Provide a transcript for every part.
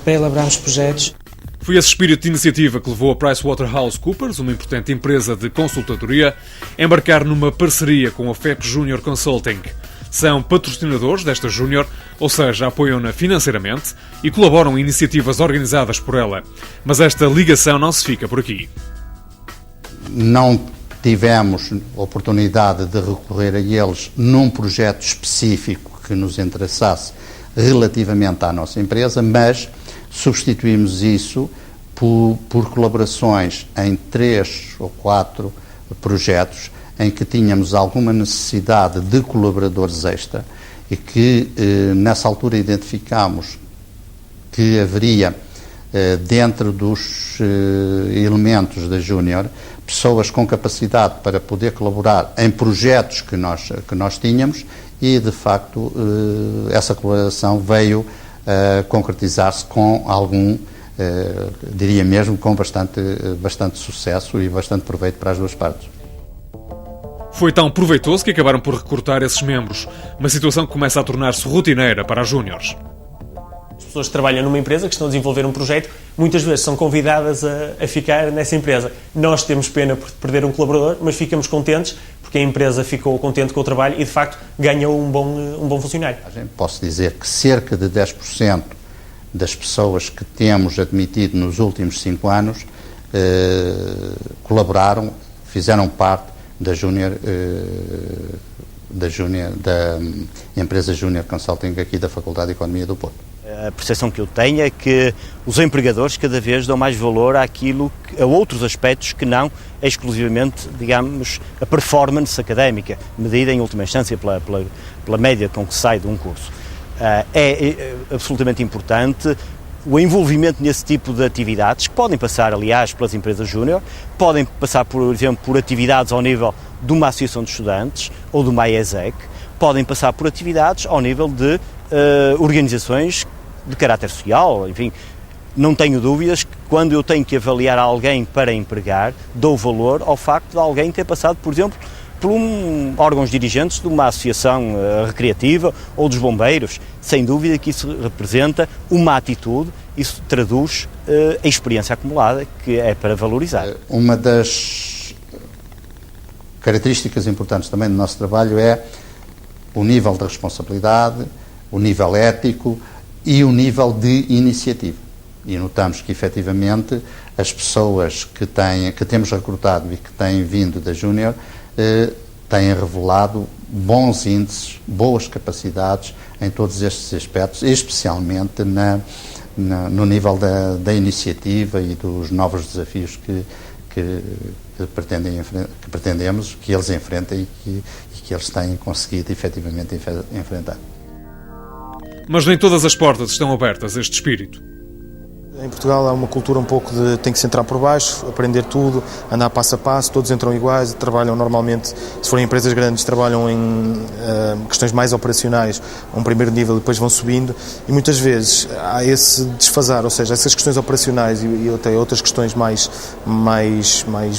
para elaborarmos projetos. Foi esse espírito de iniciativa que levou a PricewaterhouseCoopers, uma importante empresa de consultadoria, a embarcar numa parceria com a FEP Junior Consulting. São patrocinadores desta Júnior, ou seja, apoiam-na financeiramente e colaboram em iniciativas organizadas por ela. Mas esta ligação não se fica por aqui. Não tivemos oportunidade de recorrer a eles num projeto específico que nos interessasse relativamente à nossa empresa, mas substituímos isso por colaborações em 3 ou 4 projetos em que tínhamos alguma necessidade de colaboradores extra e que nessa altura identificámos que haveria dentro dos elementos da Júnior pessoas com capacidade para poder colaborar em projetos que nós tínhamos e de facto essa colaboração veio concretizar-se com algum, diria mesmo, com bastante sucesso e bastante proveito para as duas partes. Foi tão proveitoso que acabaram por recrutar esses membros, uma situação que começa a tornar-se rotineira para as júniores. As pessoas que trabalham numa empresa, que estão a desenvolver um projeto, muitas vezes são convidadas a ficar nessa empresa. Nós temos pena por perder um colaborador, mas ficamos contentes porque a empresa ficou contente com o trabalho e, de facto, ganhou um bom funcionário. Posso dizer que cerca de 10% das pessoas que temos admitido nos últimos 5 anos colaboraram, fizeram parte da empresa Junior Consulting aqui da Faculdade de Economia do Porto. A percepção que eu tenho é que os empregadores cada vez dão mais valor a outros aspectos que não exclusivamente, digamos, a performance académica, medida em última instância pela média com que sai de um curso. É absolutamente importante o envolvimento nesse tipo de atividades, que podem passar, aliás, pelas empresas júnior, podem passar, por exemplo, por atividades ao nível de uma associação de estudantes ou de uma IESEC, podem passar por atividades ao nível de organizações de caráter social, enfim. Não tenho dúvidas que quando eu tenho que avaliar alguém para empregar, dou valor ao facto de alguém ter passado, por exemplo, por órgãos dirigentes de uma associação recreativa ou dos bombeiros. Sem dúvida que isso representa uma atitude, isso traduz a experiência acumulada, que é para valorizar. Uma das características importantes também do nosso trabalho é o nível de responsabilidade, o nível ético e o nível de iniciativa. E notamos que, efetivamente, as pessoas que temos recrutado e que têm vindo da Júnior têm revelado bons índices, boas capacidades em todos estes aspectos, especialmente no nível da iniciativa e dos novos desafios que pretendemos que eles enfrentem e que eles têm conseguido efetivamente enfrentar. Mas nem todas as portas estão abertas a este espírito. Em Portugal há uma cultura um pouco de tem que se entrar por baixo, aprender tudo, andar passo a passo, todos entram iguais, trabalham normalmente, se forem empresas grandes, trabalham em questões mais operacionais, a um primeiro nível e depois vão subindo e muitas vezes há esse desfasar, ou seja, essas questões operacionais e até outras questões mais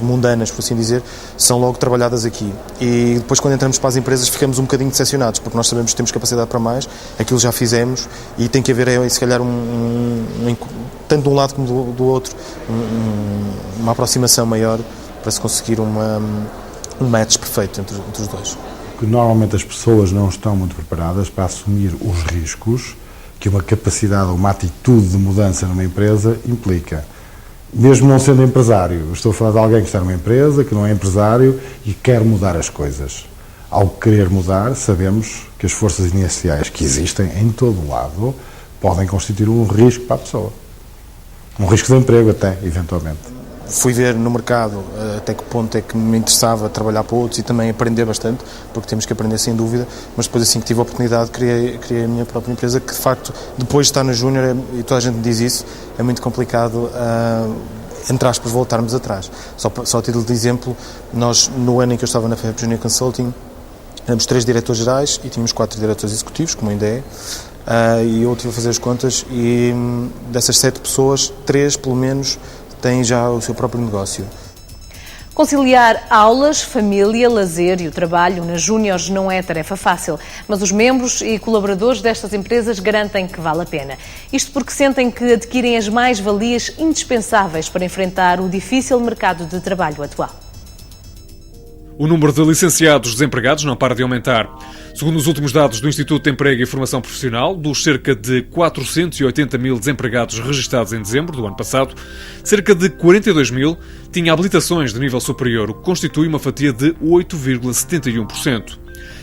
mundanas, por assim dizer, são logo trabalhadas aqui. E depois quando entramos para as empresas ficamos um bocadinho decepcionados, porque nós sabemos que temos capacidade para mais, aquilo já fizemos e tem que haver, se calhar, tanto de um lado como do outro, uma aproximação maior para se conseguir um match perfeito entre os dois. Que normalmente as pessoas não estão muito preparadas para assumir os riscos que uma capacidade ou uma atitude de mudança numa empresa implica. Mesmo não sendo empresário, estou a falar de alguém que está numa empresa, que não é empresário e quer mudar as coisas. Ao querer mudar, sabemos que as forças iniciais que existem em todo o lado podem constituir um risco para a pessoa. Um risco de emprego até, eventualmente. Fui ver no mercado até que ponto é que me interessava trabalhar para outros e também aprender bastante, porque temos que aprender sem dúvida, mas depois assim que tive a oportunidade criei a minha própria empresa, que de facto, depois de estar na Júnior, e toda a gente me diz isso, é muito complicado, entre aspas, voltarmos atrás. Só a título de exemplo, nós no ano em que eu estava na FEP Junior Consulting, éramos 3 diretores gerais e tínhamos 4 diretores executivos, como ainda é. E eu estive a fazer as contas e dessas 7 pessoas, 3 pelo menos têm já o seu próprio negócio. Conciliar aulas, família, lazer e o trabalho nas Júniores não é tarefa fácil, mas os membros e colaboradores destas empresas garantem que vale a pena. Isto porque sentem que adquirem as mais-valias indispensáveis para enfrentar o difícil mercado de trabalho atual. O número de licenciados desempregados não para de aumentar. Segundo os últimos dados do Instituto de Emprego e Formação Profissional, dos cerca de 480 mil desempregados registados em dezembro do ano passado, cerca de 42 mil tinham habilitações de nível superior, o que constitui uma fatia de 8,71%.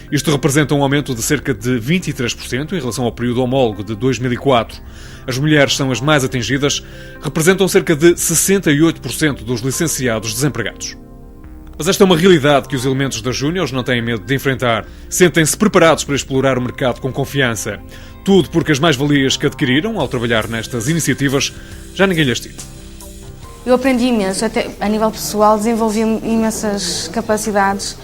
Isto representa um aumento de cerca de 23% em relação ao período homólogo de 2004. As mulheres são as mais atingidas, representam cerca de 68% dos licenciados desempregados. Mas esta é uma realidade que os elementos das Júniores não têm medo de enfrentar. Sentem-se preparados para explorar o mercado com confiança. Tudo porque as mais-valias que adquiriram ao trabalhar nestas iniciativas já ninguém lhes tira. Eu aprendi imenso, até a nível pessoal, desenvolvi imensas capacidades.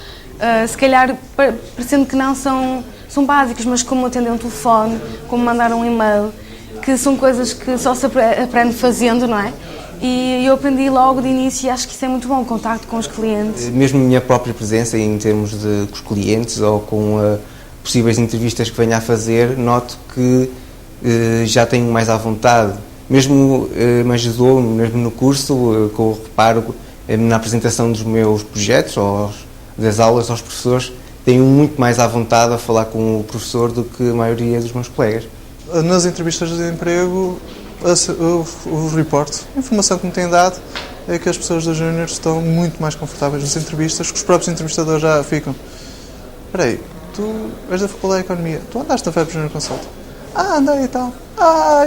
Se calhar, parecendo que não são básicas, mas como atender um telefone, como mandar um e-mail, que são coisas que só se aprende fazendo, não é? E eu aprendi logo de início e acho que isso é muito bom, o contacto com os clientes. Mesmo a minha própria presença em termos com os clientes ou com possíveis entrevistas que venha a fazer, noto que já tenho mais à vontade. Mesmo me ajudou, mesmo no curso, com o reparo na apresentação dos meus projetos ou das aulas aos professores, tenho muito mais à vontade a falar com o professor do que a maioria dos meus colegas. Nas entrevistas de emprego, o reporte, a informação que me têm dado é que as pessoas da Júnior estão muito mais confortáveis nas entrevistas, que os próprios entrevistadores já ficam. Espera aí, tu és da Faculdade de Economia, tu andaste na FEB Júnior Consult? Andei e tal.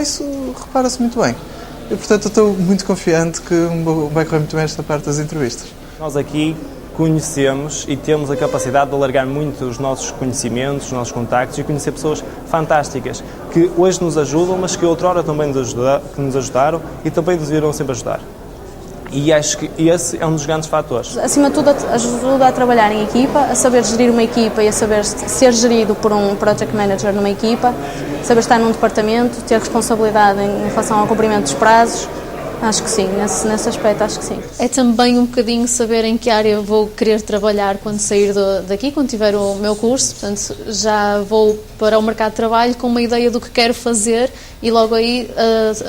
Isso repara-se muito bem. E portanto eu estou muito confiante que vai correr muito bem esta parte das entrevistas. Nós aqui conhecemos e temos a capacidade de alargar muito os nossos conhecimentos, os nossos contactos e conhecer pessoas fantásticas que hoje nos ajudam, mas que outrora também nos ajudaram e também nos irão sempre ajudar. E acho que esse é um dos grandes fatores. Acima de tudo, ajuda a trabalhar em equipa, a saber gerir uma equipa e a saber ser gerido por um project manager numa equipa, saber estar num departamento, ter responsabilidade em relação ao cumprimento dos prazos. Acho que sim, nesse aspecto acho que sim. É também um bocadinho saber em que área vou querer trabalhar quando sair daqui, quando tiver o meu curso. Portanto, já vou para o mercado de trabalho com uma ideia do que quero fazer e logo aí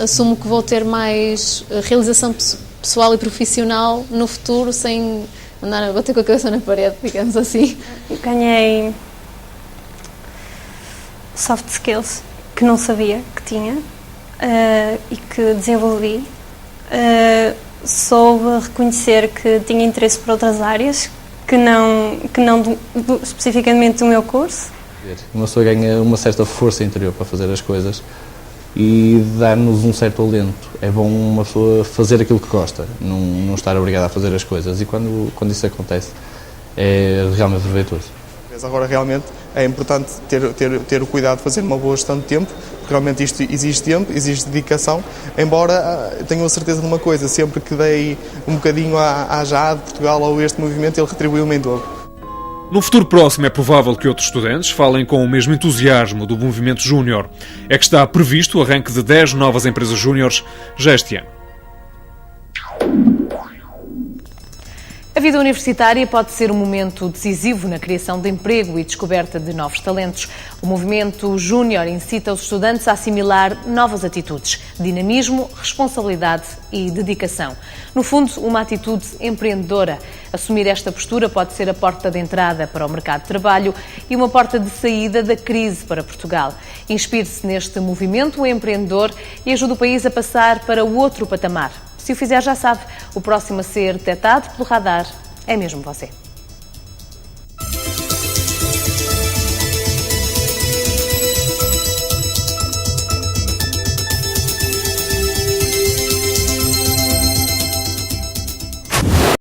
assumo que vou ter mais realização pessoal e profissional no futuro sem andar a bater com a cabeça na parede, digamos assim. Ganhei soft skills que não sabia que tinha e que desenvolvi. Soube reconhecer que tinha interesse por outras áreas que não especificamente do meu curso. Uma pessoa ganha uma certa força interior para fazer as coisas e dar-nos um certo alento. É bom uma pessoa fazer aquilo que gosta, não estar obrigada a fazer as coisas, e quando isso acontece é realmente proveitoso. Agora realmente é importante ter o cuidado de fazer uma boa gestão de tempo, porque realmente isto exige tempo, exige dedicação, embora tenho a certeza de uma coisa, sempre que dei um bocadinho à JAD, Portugal, ou este movimento, ele retribuiu-me em dobro. No futuro próximo é provável que outros estudantes falem com o mesmo entusiasmo do movimento júnior. É que está previsto o arranque de 10 novas empresas júniores já este ano. A vida universitária pode ser um momento decisivo na criação de emprego e descoberta de novos talentos. O movimento Júnior incita os estudantes a assimilar novas atitudes, dinamismo, responsabilidade e dedicação. No fundo, uma atitude empreendedora. Assumir esta postura pode ser a porta de entrada para o mercado de trabalho e uma porta de saída da crise para Portugal. Inspire-se neste movimento empreendedor e ajude o país a passar para o outro patamar. Se o fizer, já sabe, o próximo a ser detectado pelo radar é mesmo você.